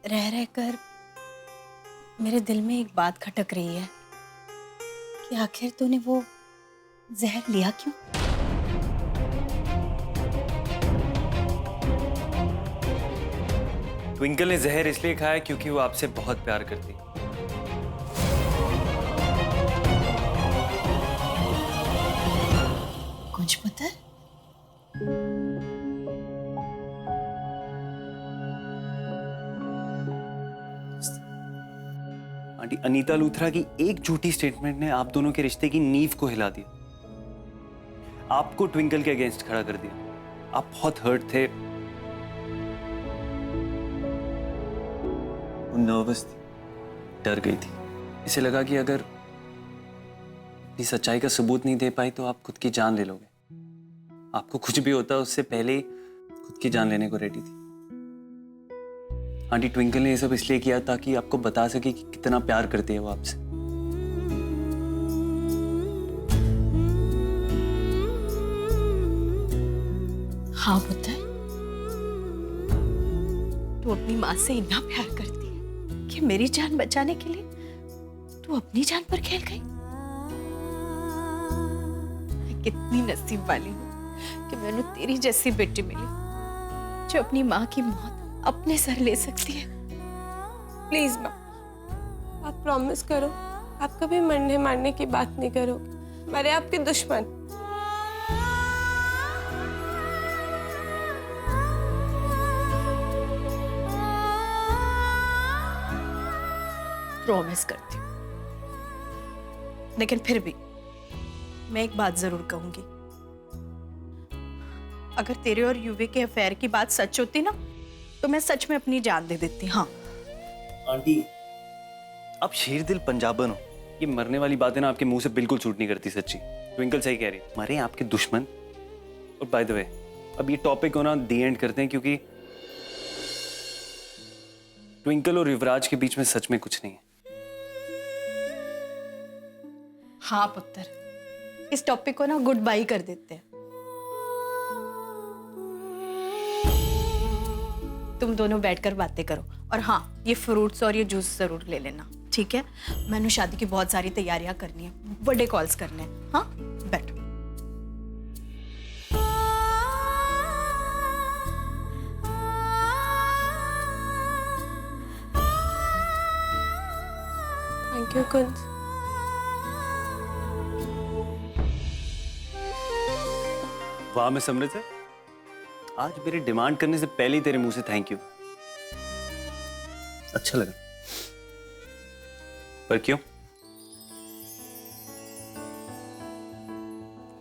रह रहकर मेरे दिल में एक बात खटक रही है कि आखिर तूने वो जहर लिया क्यों? ट्विंकल ने जहर इसलिए खाया क्योंकि वो आपसे बहुत प्यार करती है। कुंज पुत्र, आंटी, अनीता लूथरा की एक झूठी स्टेटमेंट ने आप दोनों के रिश्ते की नींव को हिला दिया, आपको ट्विंकल के अगेंस्ट खड़ा कर दिया। आप बहुत हर्ट थे, वो नर्वस थी, डर गई थी। इसे लगा कि अगर अपनी सच्चाई का सबूत नहीं दे पाई तो आप खुद की जान ले लोगे। आपको कुछ भी होता उससे पहले ही खुद की जान लेने को रेडी थी। आंटी, ट्विंकल ने ये सब इसलिए किया ताकि आपको बता सके कि कितना प्यार करती है वो आपसे। हाँ पुत्र, तू अपनी माँ से इतना प्यार करती है कि मेरी जान बचाने के लिए तू अपनी जान पर खेल गई। मैं कितनी नसीब वाली हूँ कि मैंने तेरी जैसी बेटी मिली जो अपनी माँ की मौत अपने सर ले सकती है। प्लीज माँ, आप प्रॉमिस करो आप कभी मरने मारने की बात नहीं करोगे। मरे आपके दुश्मन। प्रॉमिस करती हूँ, लेकिन फिर भी मैं एक बात जरूर कहूंगी। अगर तेरे और युवे के अफेयर की बात सच होती ना तो मैं सच में अपनी जान दे देती। हाँ आंटी, आप शेर दिल पंजाबन हो, ये मरने वाली बातें ना आपके मुंह से बिल्कुल सूट नहीं करती। सच्ची, ट्विंकल सही कह रही है, मरे आपके दुश्मन। और बाय द वे, अब ये टॉपिक को ना दी एंड करते हैं क्योंकि ट्विंकल और युवराज के बीच में सच में कुछ नहीं है। हाँ पुत्र, इस टॉपिक को ना गुड बाय कर देते हैं। तुम दोनों बैठकर बातें करो, और हाँ, ये फ्रूट्स और ये जूस जरूर ले लेना, ठीक है? मैंने शादी की बहुत सारी तैयारियां करनी है, बर्थडे कॉल्स करने हैं। हाँ, बैठो। थैंक यू कुंज। वाह मैं समझ है, आज मेरी डिमांड करने से पहले ही तेरे मुंह से थैंक यू। अच्छा लगा। पर क्यों?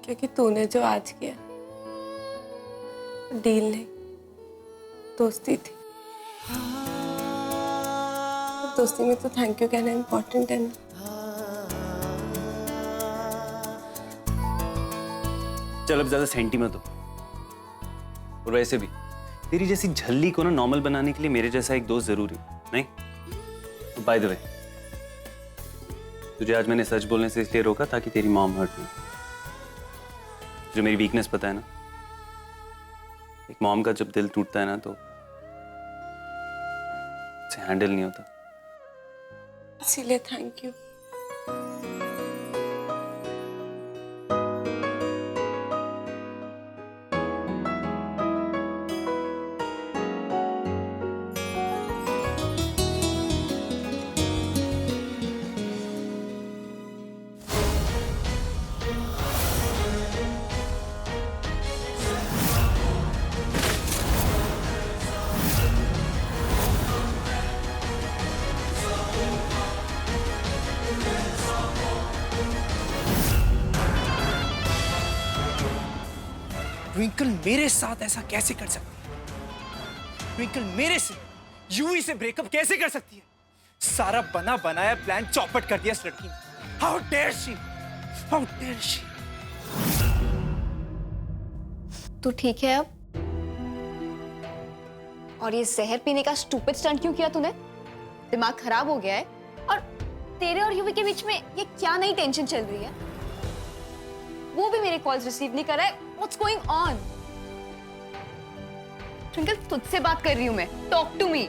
क्योंकि तूने जो आज किया डील नहीं, दोस्ती थी। दोस्ती में तो थैंक यू कहना इम्पोर्टेंट है ना। चल अब ज्यादा सेंटी मत हो। और वैसे भी तेरी जैसी झल्ली को ना नॉर्मल बनाने के लिए मेरे जैसा एक दोस्त जरूरी नहीं। बाय द वे, तुझे आज मैंने सच बोलने से इसलिए रोका ताकि तेरी मॉम हर्ट नहीं। जो मेरी वीकनेस पता है ना, एक मॉम का जब दिल टूटता है ना तो उसे हैंडल नहीं होता। इसीलिए थैंक यू। ट्विंकल मेरे साथ ऐसा कैसे कर सकती है? ट्विंकल मेरे से यूवी से ब्रेकअप कैसे कर सकती है? सारा बना बनाया प्लान चौपट कर दिया इस लड़की ने। How dare she, how dare she. तू ठीक है अब? और ये जहर पीने का स्टूपिड स्टंट क्यों किया तूने? दिमाग खराब हो गया है? और तेरे और युवी के बीच में ये क्या नई टेंशन चल रही है? वो भी मेरे कॉल्स रिसीव नहीं कर रहा है। What's going on? ट्विंकल, तुझसे बात कर रही हूं मैं। Talk to me.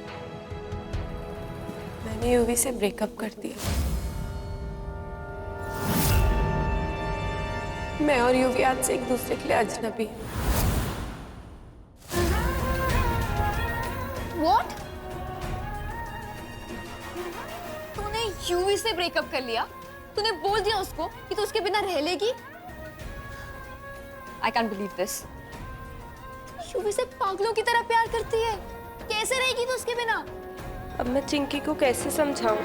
मैंने यूवी से ब्रेकअप कर दिया। मैं और यूवी आज से एक दूसरे के लिए अजनबी हैं। What? तूने यूवी से ब्रेकअप कर लिया? तूने बोल दिया उसको कि तू उसके बिना रह लेगी? I can't believe this. UV से पागलों की तरह प्यार करती है। कैसे रहेगी तू उसके बिना? अब मैं चिंकी को कैसे समझाऊं?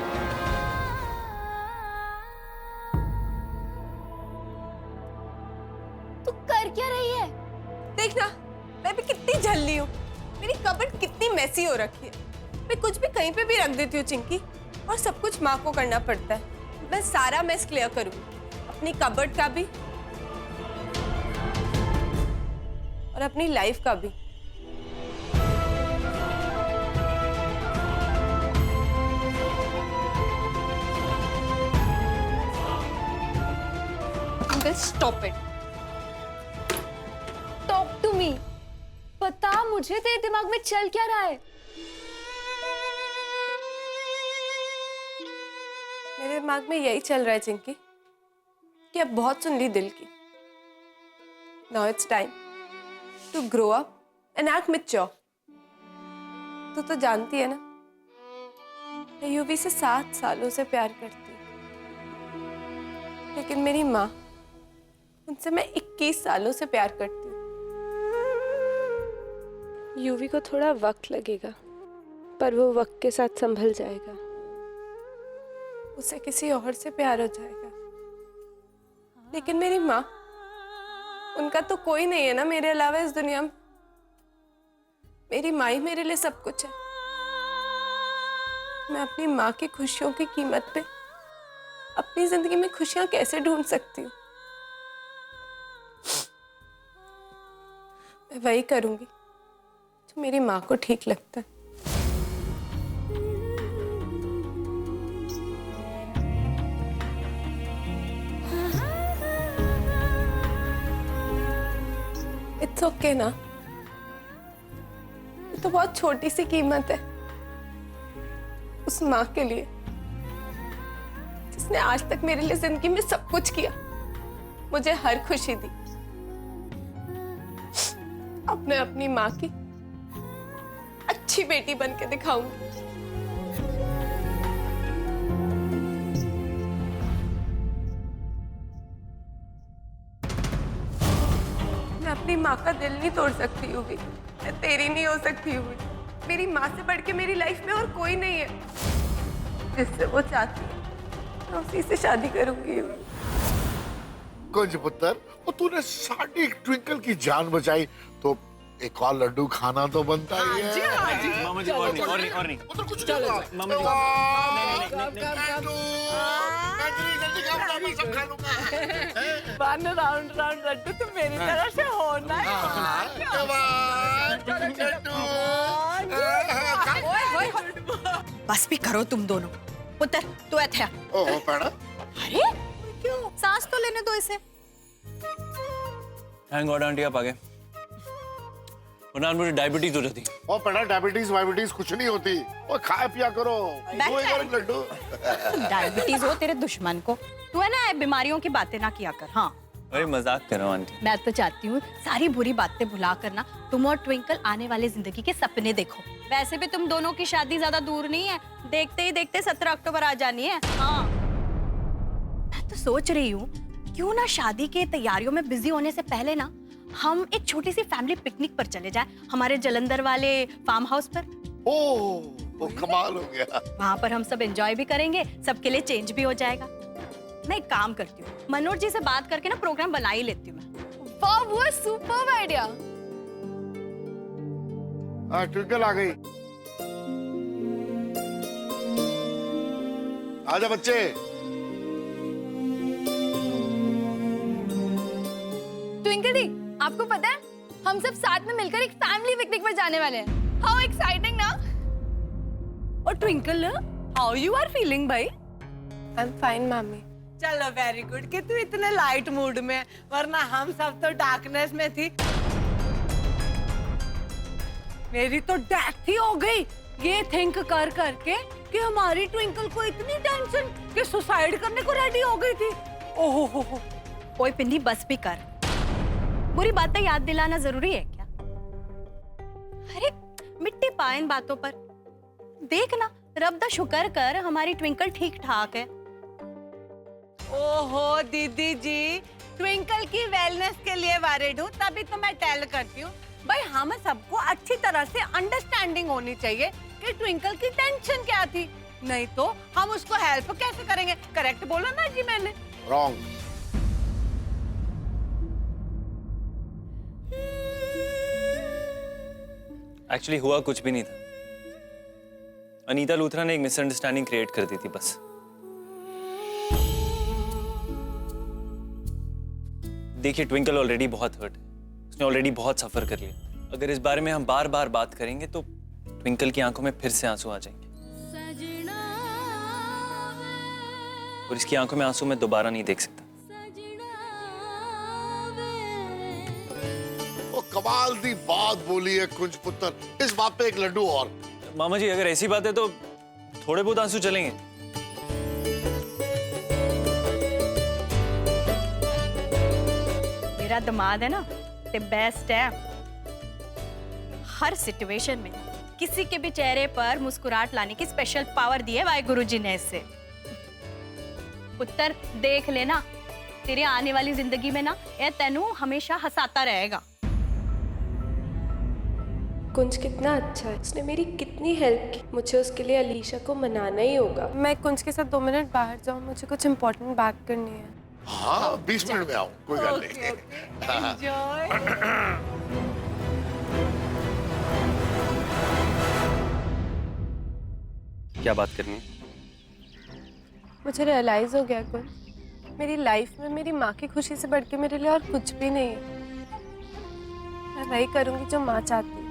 तू कर क्या रही है? देखना, मैं भी कितनी झल्ली हूँ। मेरी कबर्ड कितनी मैसी हो रखी है। मैं कुछ भी कहीं पे भी रख देती हूँ चिंकी, और सब कुछ माँ को करना पड़ता है। मैं सारा मेस क्लियर करूँगी, अपनी कबर्ड का भी और अपनी लाइफ का भी। Uncle, stop it. Talk to me. बता मुझे तेरे दिमाग में चल क्या रहा है? मेरे दिमाग में यही चल रहा है चिंकी कि अब बहुत सुन ली दिल की। Now it's time to grow up and act mature. तू तो जानती है ना, मैं यूवी से 7 सालों से प्यार करती हूँ, लेकिन मेरी माँ, उनसे मैं 21 सालों से प्यार करती हूँ। यूवी को थोड़ा वक्त लगेगा, पर वो वक्त के साथ संभल जाएगा। उसे किसी और से प्यार हो जाएगा। लेकिन मेरी माँ, उनका तो कोई नहीं है ना मेरे अलावा इस दुनिया में। मेरी माँ ही मेरे लिए सब कुछ है। मैं अपनी माँ की खुशियों की कीमत पे अपनी जिंदगी में खुशियां कैसे ढूंढ सकती हूँ? मैं वही करूंगी जो मेरी माँ को ठीक लगता है। इट्स ओके ना, ये तो बहुत छोटी सी कीमत है उस माँ के लिए जिसने आज तक मेरे लिए जिंदगी में सब कुछ किया, मुझे हर खुशी दी। अब मैं अपनी माँ की अच्छी बेटी बन के दिखाऊंगी। मैं अपनी माँ का दिल नहीं तोड़ सकती हूँ भी, मैं तेरी नहीं हो सकती हूँ। मेरी माँ से बढ़ के मेरी लाइफ में और कोई नहीं है। जिससे वो चाहती है मैं उसी से शादी करूंगी। कुंज पुत्र, वो तूने साड़ी ट्विंकल की जान बचाई तो एक और लड्डू खाना तो बनता ही है। मामा जी और नहीं मतलब कुछ चलो मामा जी जल्दी सब खा लूंगा। वन राउंड राउंड लड्डू तो मेरी तरफ से होना है। बस भी करो तुम दोनों। पुत्र तू ऐथे आ। ओहो पैड़ा, अरे क्यों? सांस तो लेने दो इसे। थैंक गॉड आंटी आप आ गए, वरना मुझे डायबिटीज हो जाती। ओ पैड़ा, डायबिटीज वायबिटीज कुछ नहीं होती। ओ खाया पिया करो, वो एक लड्डू। डायबिटीज हो तेरे दुश्मन को, तू है ना बीमारियों की बातें ना किया कर। हाँ अरे मजाक कर रहा हूँ आंटी। मैं तो चाहती हूँ सारी बुरी बातें भुला कर ना तुम और ट्विंकल आने वाले जिंदगी के सपने देखो। वैसे भी तुम दोनों की शादी ज्यादा दूर नहीं है, देखते ही देखते 17 अक्टूबर आ जानी है। हाँ मैं तो सोच रही हूँ क्यों ना शादी के तैयारियों में बिजी होने से पहले ना हम एक छोटी सी फैमिली पिकनिक पर चले जाए, हमारे जलंधर वाले फार्म हाउस पर। वो कमाल हो गया। वहाँ पर हम सब एंजॉय भी करेंगे, सबके लिए चेंज भी हो जाएगा। मैं एक काम करती हूँ, मनोज जी से बात करके ना प्रोग्राम बना ही लेती हूँ मैं। वाह, वो सुपर्ब आइडिया। हाँ ट्विंकल आ गई। आजा बच्चे। ट्विंकल दी, आपको पता है हम सब साथ में मिलकर एक फैमिली पिकनिक पर जाने वाले हैं। हाउ एक्साइटिंग ना। और Twinkle, how you are feeling भाई? आई एम फाइन मामी। चलो वेरी गुड कि तू इतने लाइट मूड में, वरना हम सब तो डार्कनेस में थी। मेरी तो डेथ ही हो गई ये थिंक कर करके कि हमारी ट्विंकल को इतनी टेंशन कि सुसाइड करने को रेडी हो गई थी। ओहो हो। ओए पिंडी बस भी कर, बुरी बातें याद दिलाना जरूरी है क्या? अरे मिट्टी पा इन बातों पर। देख ना, रब दा शुक्र कर हमारी ट्विंकल ठीक ठाक है। ओहो दीदी जी, ट्विंकल की वेलनेस के लिए वरीड हूँ, तभी तो मैं टेल करती हूँ। भाई हम सबको अच्छी तरह से अंडरस्टैंडिंग होनी चाहिए कि ट्विंकल की टेंशन क्या थी, नहीं तो हम उसको हेल्प कैसे करेंगे। करेक्ट बोला ना जी मैंने? रॉन्ग। एक्चुअली हुआ कुछ भी नहीं था। अनीता लूथरा ने एक मिसअंडरस्टैंडिंग क्रिएट कर दी थी बस। देखिए ट्विंकल ऑलरेडी बहुत हर्ट है, उसने ऑलरेडी बहुत सफर कर लिया। अगर इस बारे में हम बार बार बात करेंगे तो ट्विंकल की आंखों में फिर से आंसू आ जाएंगे, और इसकी आंखों में आंसू मैं दोबारा नहीं देख सकता। वो कमाल दी बात बोली है कुंज पुत्र। इस बात पे एक लड्डू और। मामा जी अगर ऐसी बात है तो थोड़े बहुत आंसू चलेंगे। मेरा दामाद है ना ते बेस्ट है। हर सिचुएशन में किसी के भी चेहरे पर मुस्कुराहट लाने की स्पेशल पावर दी है वाहिगुरु जी ने इससे। पुत्र देख लेना, तेरे आने वाली जिंदगी में ना ये तेनू हमेशा हंसाता रहेगा। कुंज कितना अच्छा है, उसने मेरी कितनी हेल्प की। मुझे उसके लिए अलीशा को मनाना ही होगा। मैं कुंज के साथ 2 मिनट बाहर जाऊँ, मुझे कुछ इम्पोर्टेंट बात करनी है। हाँ 20 मिनट में आओ, कोई गल नहीं। एंजॉय। क्या बात करनी है? मुझे रियलाइज हो गया कुंज, मेरी लाइफ में मेरी माँ की खुशी से बढ़ के मेरे लिए और कुछ भी नहीं है। मैं वही करूंगी जो माँ चाहती है।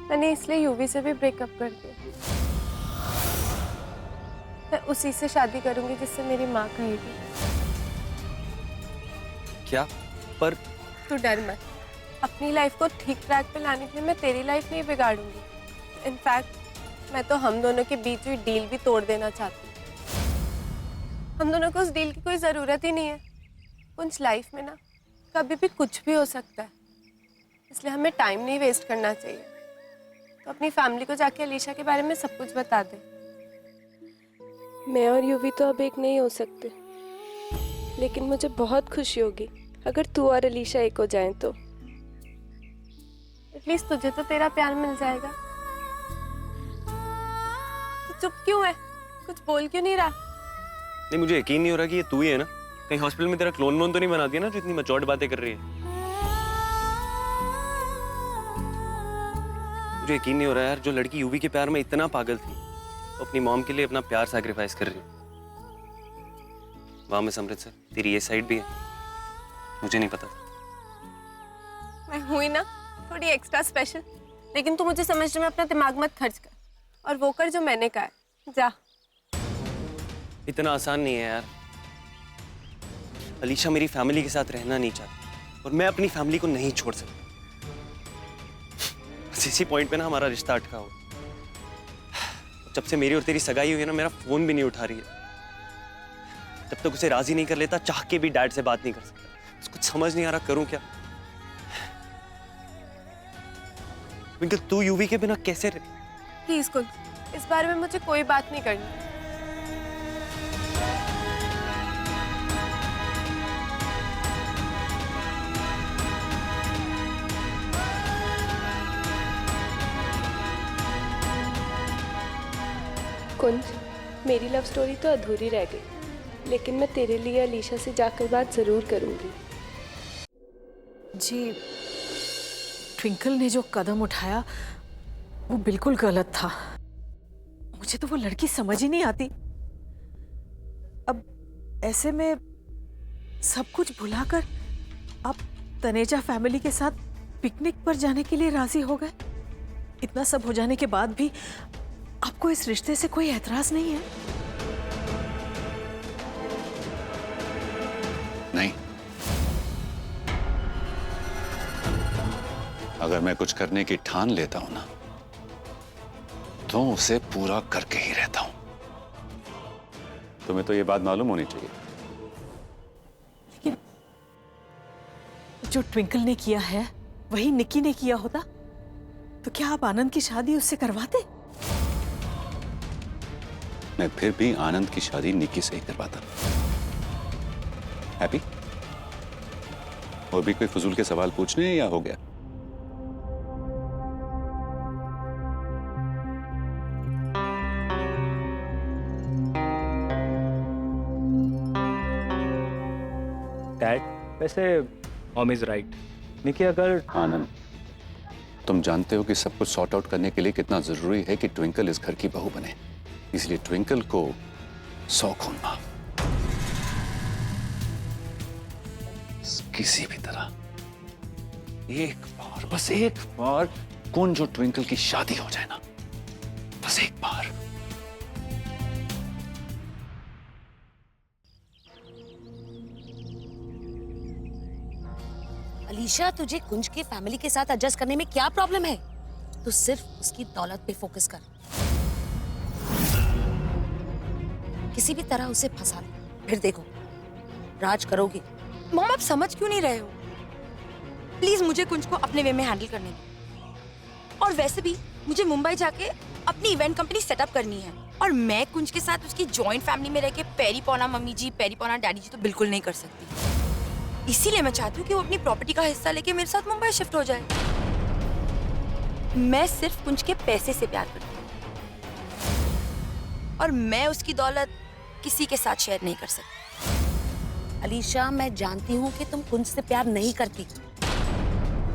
मैंने इसलिए यूवी से भी ब्रेकअप कर दिया। मैं उसी से शादी करूंगी जिससे मेरी माँ कहेगी। क्या? पर तू डर मत, अपनी लाइफ को ठीक ट्रैक पे लाने के लिए मैं तेरी लाइफ नहीं बिगाड़ूंगी। इनफैक्ट मैं तो हम दोनों के बीच हुई डील भी तोड़ देना चाहती हूँ। हम दोनों को उस डील की कोई ज़रूरत ही नहीं है। कुछ लाइफ में ना कभी भी कुछ भी हो सकता है, इसलिए हमें टाइम नहीं वेस्ट करना चाहिए। तो अपनी फैमिली को जाके अलीशा के बारे में सब कुछ बता दे। मैं और यूवी तो अब एक नहीं हो सकते, लेकिन मुझे बहुत खुशी होगी अगर तू और अलीशा एक हो जाएं तो। एटलीस्ट तुझे तो तेरा प्यार मिल जाएगा। तो चुप क्यों है, कुछ बोल क्यों नहीं रहा? नहीं, मुझे यकीन नहीं हो रहा कि ये तू ही है ना। कहीं हॉस्पिटल में तेरा क्लोन वोन तो नहीं बना दिया ना जो इतनी मैच्योर्ड बातें कर रही है। मुझे यकीन नहीं हो रहा यार, जो लड़की यूवी के प्यार में इतना पागल थी वो अपनी मॉम के लिए अपना प्यार सैक्रिफाइस कर रही है। वाह मिस अमृतसर, तेरी ये साइड भी है, मुझे नहीं पता था। मैं हुई ना थोड़ी एक्स्ट्रा स्पेशल, लेकिन तू मुझे समझने में अपना दिमाग मत खर्च कर, और वो कर जो मैंने कहा है। जा। इतना आसान नहीं है यार। अलीशा मेरी फैमिली के साथ रहना नहीं चाहती और मैं अपनी फैमिली को नहीं छोड़ सकता। बस इसी पॉइंट पे ना हमारा रिश्ता अटका हो। जब से मेरी और तेरी सगाई हुई है ना, मेरा फोन भी नहीं उठा रही है। जब तक उसे राजी नहीं कर लेता, चाह के भी डैड से बात नहीं कर सकता। कुछ समझ नहीं आ रहा करूं क्या। ट्विंकल तू यूवी के बिना कैसे रह... प्लीज कुल, इस बारे में मुझे कोई बात नहीं करनी। कुंज, मेरी लव स्टोरी तो अधूरी रह गई, लेकिन मैं तेरे लिए अलीशा से जाकर बात जरूर करूंगी। जी, ट्विंकल ने जो कदम उठाया वो बिल्कुल गलत था। मुझे तो वो लड़की समझ ही नहीं आती। अब ऐसे में सब कुछ भुलाकर आप तनेजा फैमिली के साथ पिकनिक पर जाने के लिए राजी हो गए। इतना सब हो जाने के बाद भी आपको इस रिश्ते से कोई एतराज नहीं है? नहीं, अगर मैं कुछ करने की ठान लेता हूं ना तो उसे पूरा करके ही रहता हूं। तुम्हें तो ये बात मालूम होनी चाहिए। लेकिन जो ट्विंकल ने किया है वही निक्की ने किया होता तो क्या आप आनंद की शादी उससे करवाते? मैं फिर भी आनंद की शादी निक्की से ही करवाता। हैप्पी? और भी कोई फजूल के सवाल पूछने हैं या हो गया? डैड, वैसे मॉम इज राइट। निकी, अगर आनंद, तुम जानते हो कि सब कुछ सॉर्ट आउट करने के लिए कितना जरूरी है कि ट्विंकल इस घर की बहू बने। इसलिए ट्विंकल को 100 खून माफ। किसी भी तरह एक बार, बस एक बार कौन जो ट्विंकल की शादी हो जाए ना, बस एक बार। अलीशा, तुझे कुंज के फैमिली के साथ एडजस्ट करने में क्या प्रॉब्लम है? तू सिर्फ उसकी दौलत पे फोकस कर। किसी भी तरह उसे फंसा ले, फिर देखो राज करोगी। मॉम, आप समझ क्यों नहीं रहे हो? प्लीज मुझे कुंज को अपने वे में हैंडल करने दो। और वैसे भी मुझे मुंबई जाके अपनी इवेंट कंपनी सेटअप करनी है और मैं कुंज के साथ उसकी जॉइंट फैमिली में रह के पैरी पौना मम्मी जी, पैरी पौना डैडी जी तो बिल्कुल नहीं कर सकती। इसीलिए मैं चाहती हूँ कि वो अपनी प्रॉपर्टी का हिस्सा लेके मेरे साथ मुंबई शिफ्ट हो जाए। मैं सिर्फ कुंज के पैसे से प्यार करती हूँ और मैं उसकी दौलत किसी के साथ शेयर नहीं कर सकती। अलीशा, मैं जानती हूँ कि तुम कुंज से प्यार नहीं करती,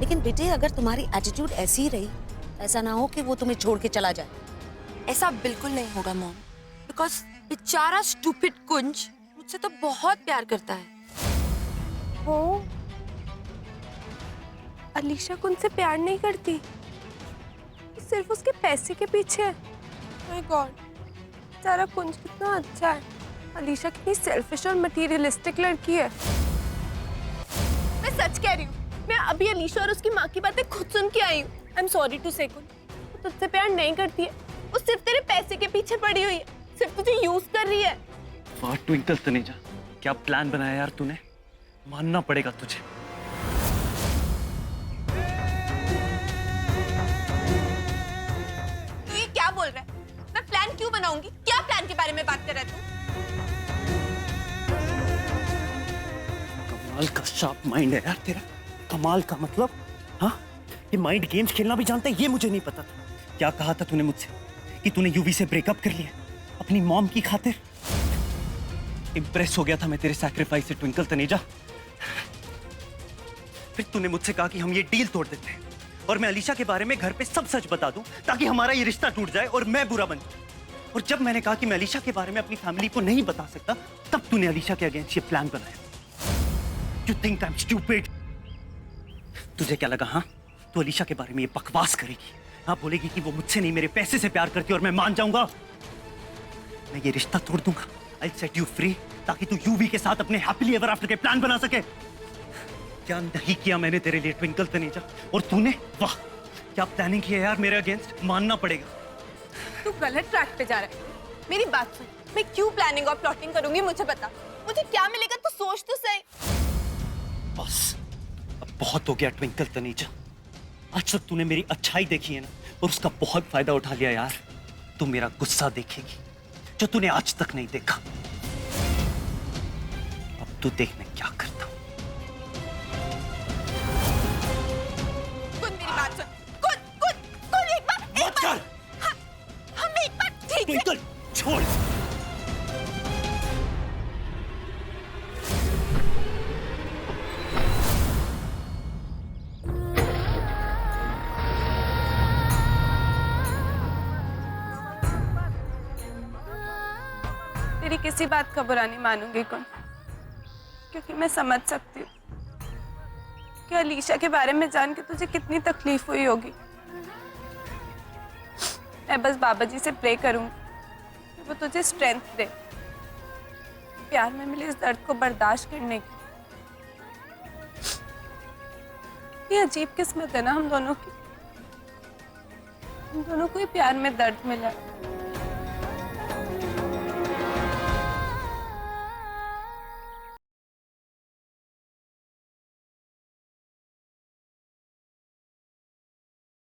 लेकिन बेटे अगर तुम्हारी एटीट्यूड ऐसी ही रही, ऐसा ना हो कि वो तुम्हें छोड़ के चला जाए। ऐसा बिल्कुल नहीं होगा मॉम, बिकॉज बेचारा स्टूपिड कुंज मुझसे तो बहुत प्यार करता है। वो अलीशा कुंज से प्यार नहीं करती, सिर्फ उसके पैसे के पीछे है। माय गॉड, बेचारा कुंज कितना अच्छा है, अलीशा कितनी सेल्फिश और मटीरियलिस्टिक लड़की है। मैं सच कह रही हूँ, मैं अभी अलीशा और उसकी माँ की बातें खुद सुन के आई हूँ। आई एम सॉरी टू से कुंज, वो तुझसे प्यार नहीं करती है, वो सिर्फ तेरे पैसे के पीछे पड़ी हुई है, सिर्फ तुझे यूज कर रही है। वाह ट्विंकल तनेजा, क्या प्लान बनाया यार तूने, मानना पड़ेगा तुझे। तू ये क्या बोल रहा है? मैं प्लान क्यों बनाऊंगी? क्या प्लान के बारे में बात कर रहा है तू? कमाल का शार्प माइंड है यार तेरा, कमाल का मतलब। हाँ, ये माइंड गेम्स खेलना भी जानता है, ये मुझे नहीं पता था। क्या कहा था तूने मुझसे कि तूने यूवी से ब्रेकअप कर लिया अपनी मॉम की खातिर? इंप्रेस हो गया था मैं तेरे सैक्रिफाइस से ट्विंकल तनेजा। फिर तूने मुझसे कहा कि हम ये डील तोड़ देते हैं और मैं अलीशा के बारे में घर पे सब सच बता दूं ताकि हमारा ये रिश्ता टूट जाए और मैं बुरा बन जाऊं। और जब मैंने कहा कि मैं अलीशा के बारे में अपनी फैमिली को नहीं बता सकता, तब तूने अलीशा के अगेंस्ट ये प्लान बनाया। You think I'm stupid? तुझे क्या लगा? हाँ, तू अलीशा के बारे में ये बकवास करेगी, हाँ बोलेगी कि वो मुझसे नहीं मेरे पैसे से प्यार करती है और मैं मान जाऊंगा। मैं ये रिश्ता तोड़ दूंगा। I'll set you free ताकि तू यूवी के साथ अपने हैप्पीली एवर आफ्टर के प्लान बना सके। क्या नहीं किया मैंने तेरे लिए ट्विंकल तनेजा, और तूने वाह क्या प्लानिंग की है यार मेरे अगेंस्ट, मानना पड़ेगा। तू गलत ट्रैक पे जा रहा है। मेरी बात सुन, मैं क्यों प्लानिंग और प्लॉटिंग करूंगी मुझे बता। मुझे क्या मिलेगा तू सोच तो सही। बस अब बहुत हो गया ट्विंकल तनेजा, आज तक तूने मेरी अच्छाई देखी है ना, और उसका बहुत फायदा उठा लिया यार। तू मेरा गुस्सा देखेगी जो तूने आज तक नहीं देखा। अब तू देख मैं क्या करता हूं। कुंज मेरी बात सुन, कुंज एक बार मत कर। हम एक बार ठीक से। ट्विंकल छोड़। तेरी किसी बात का बुरा नहीं मानूंगी कुंज, क्योंकि मैं समझ सकती हूँ कि अलीशा के बारे में जान के तुझे कितनी तकलीफ हुई होगी। मैं बस बाबा जी से प्रे करूंगी कि वो तुझे स्ट्रेंथ दे, प्यार में मिले इस दर्द को बर्दाश्त करने की। ये अजीब किस्मत है ना हम दोनों की, हम दोनों को ही प्यार में दर्द मिला।